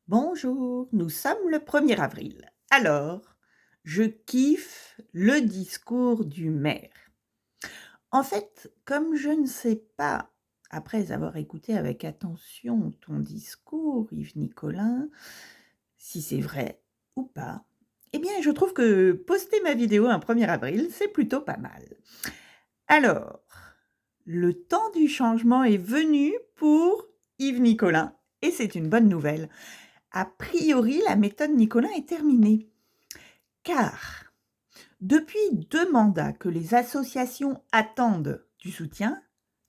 Bonjour, nous sommes le 1er avril. Alors, je kiffe le discours du maire. En fait, comme je ne sais pas, après avoir écouté avec attention ton discours, Yves Nicolin, si c'est vrai ou pas, eh bien, je trouve que poster ma vidéo un 1er avril, c'est plutôt pas mal. Alors, le temps du changement est venu pour Yves Nicolin et c'est une bonne nouvelle. A priori, la méthode Nicolin est terminée. Car, depuis 2 mandats que les associations attendent du soutien,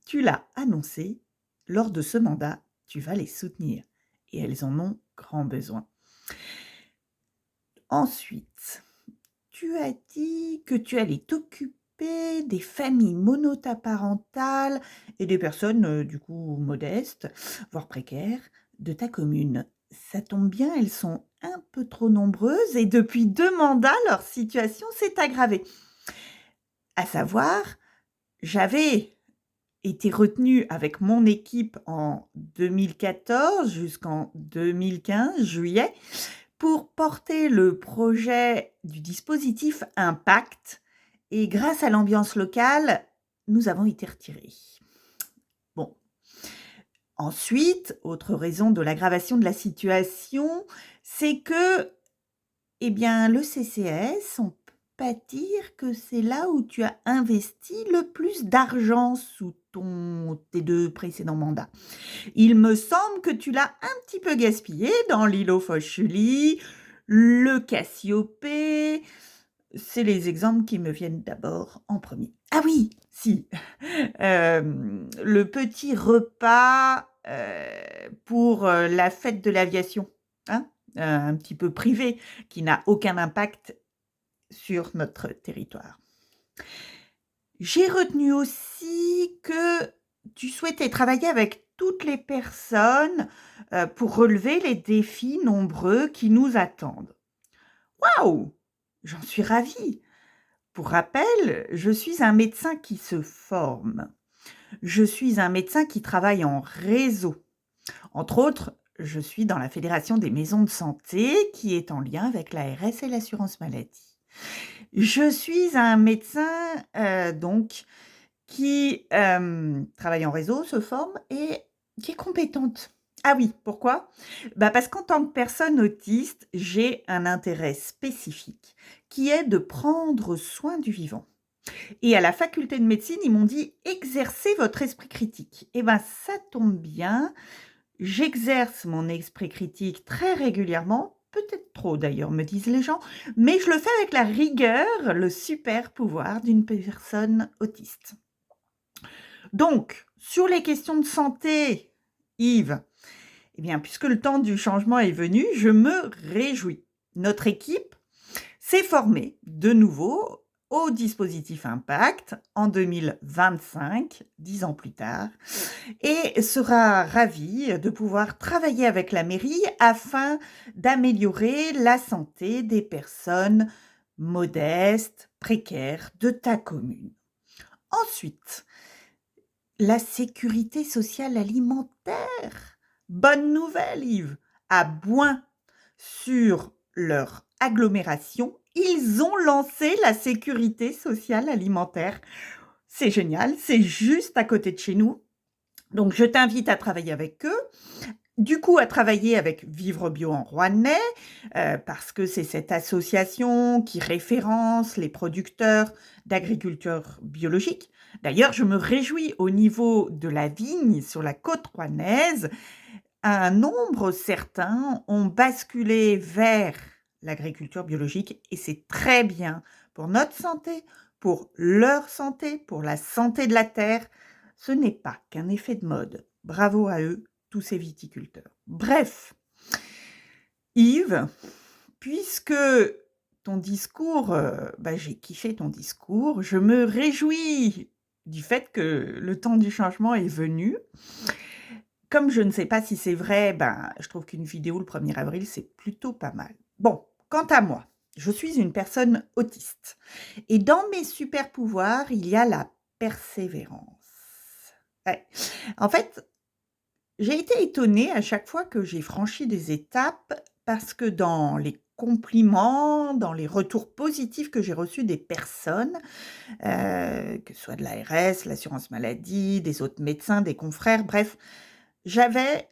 tu l'as annoncé, lors de ce mandat, tu vas les soutenir et elles en ont grand besoin. Ensuite, tu as dit que tu allais t'occuper des familles monoparentales et des personnes, du coup modestes, voire précaires, de ta commune. Ça tombe bien, elles sont un peu trop nombreuses et depuis 2 mandats, leur situation s'est aggravée. À savoir, j'avais été retenue avec mon équipe en 2014 jusqu'en 2015, juillet, pour porter le projet du dispositif Impact et grâce à l'ambiance locale, nous avons été retirés. Bon. Ensuite, autre raison de l'aggravation de la situation, c'est que, eh bien, le CCAS, on peut pas dire que c'est là où tu as investi le plus d'argent sous tes 2 précédents mandats. Il me semble que tu l'as un petit peu gaspillé dans l'îlot Foch-Sully, le Cassiopée. C'est les exemples qui me viennent d'abord en premier. Ah oui, si, le petit repas, pour, la fête de l'aviation, hein, un petit peu privé, qui n'a aucun impact sur notre territoire. J'ai retenu aussi que tu souhaitais travailler avec toutes les personnes, pour relever les défis nombreux qui nous attendent. Waouh! J'en suis ravie. Pour rappel, je suis un médecin qui se forme. Je suis un médecin qui travaille en réseau. Entre autres, je suis dans la Fédération des maisons de santé qui est en lien avec l'ARS et l'assurance maladie. Je suis un médecin, donc qui, travaille en réseau, se forme et qui est compétente. Ah oui, pourquoi? Parce qu'en tant que personne autiste, j'ai un intérêt spécifique qui est de prendre soin du vivant. Et à la faculté de médecine, ils m'ont dit: «Exercez votre esprit critique». Et ça tombe bien, j'exerce mon esprit critique très régulièrement, peut-être trop d'ailleurs, me disent les gens, mais je le fais avec la rigueur, le super pouvoir d'une personne autiste. Donc, sur les questions de santé, Yves, eh bien, puisque le temps du changement est venu, je me réjouis. Notre équipe s'est formée de nouveau au dispositif Impact en 2025, 10 ans plus tard, et sera ravie de pouvoir travailler avec la mairie afin d'améliorer la santé des personnes modestes, précaires de ta commune. Ensuite, la sécurité sociale alimentaire. Bonne nouvelle, Yves. À Boin, sur leur agglomération, ils ont lancé la sécurité sociale alimentaire. C'est génial, c'est juste à côté de chez nous. Donc, je t'invite à travailler avec eux. Du coup, à travailler avec Vivre Bio en Rouennais, parce que c'est cette association qui référence les producteurs d'agriculture biologique. D'ailleurs, je me réjouis au niveau de la vigne sur la côte rouennaise, un nombre certain ont basculé vers l'agriculture biologique et c'est très bien pour notre santé, pour leur santé, pour la santé de la terre. Ce n'est pas qu'un effet de mode. Bravo à eux, tous ces viticulteurs. Bref, Yves, puisque ton discours, j'ai kiffé ton discours, je me réjouis du fait que le temps du changement est venu. Comme je ne sais pas si c'est vrai, je trouve qu'une vidéo le 1er avril, c'est plutôt pas mal. Bon, quant à moi, je suis une personne autiste et dans mes super pouvoirs, il y a la persévérance. Ouais. En fait, J'ai été étonnée à chaque fois que j'ai franchi des étapes parce que dans les compliments, dans les retours positifs que j'ai reçus des personnes, que ce soit de l'ARS, l'assurance maladie, des autres médecins, des confrères, bref, j'avais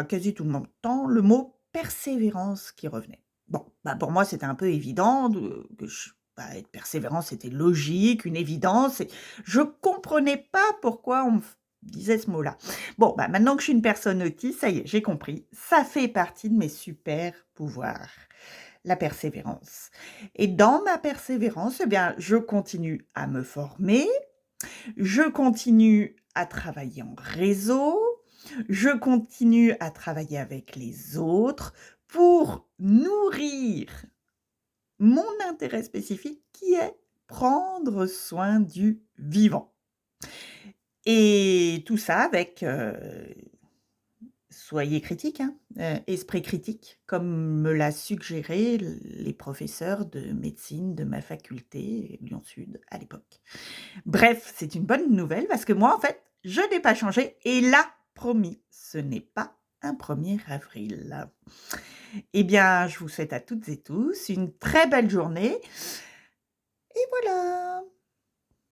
quasi tout le mon temps, le mot persévérance qui revenait. Bon, bah, pour moi, c'était un peu évident être persévérant, c'était logique, une évidence et je comprenais pas pourquoi on me disait ce mot-là. Bon, bah, maintenant que je suis une personne autiste, ça y est, j'ai compris. Ça fait partie de mes super pouvoirs, la persévérance. Et dans ma persévérance, eh bien, je continue à me former, je continue à travailler en réseau, je continue à travailler avec les autres pour nourrir mon intérêt spécifique qui est prendre soin du vivant. Et tout ça avec, soyez critiques, hein, esprit critique, comme me l'a suggéré les professeurs de médecine de ma faculté Lyon Sud à l'époque. Bref, c'est une bonne nouvelle parce que moi, en fait, je n'ai pas changé et là, promis, ce n'est pas un 1er avril. Eh bien, je vous souhaite à toutes et tous une très belle journée et voilà!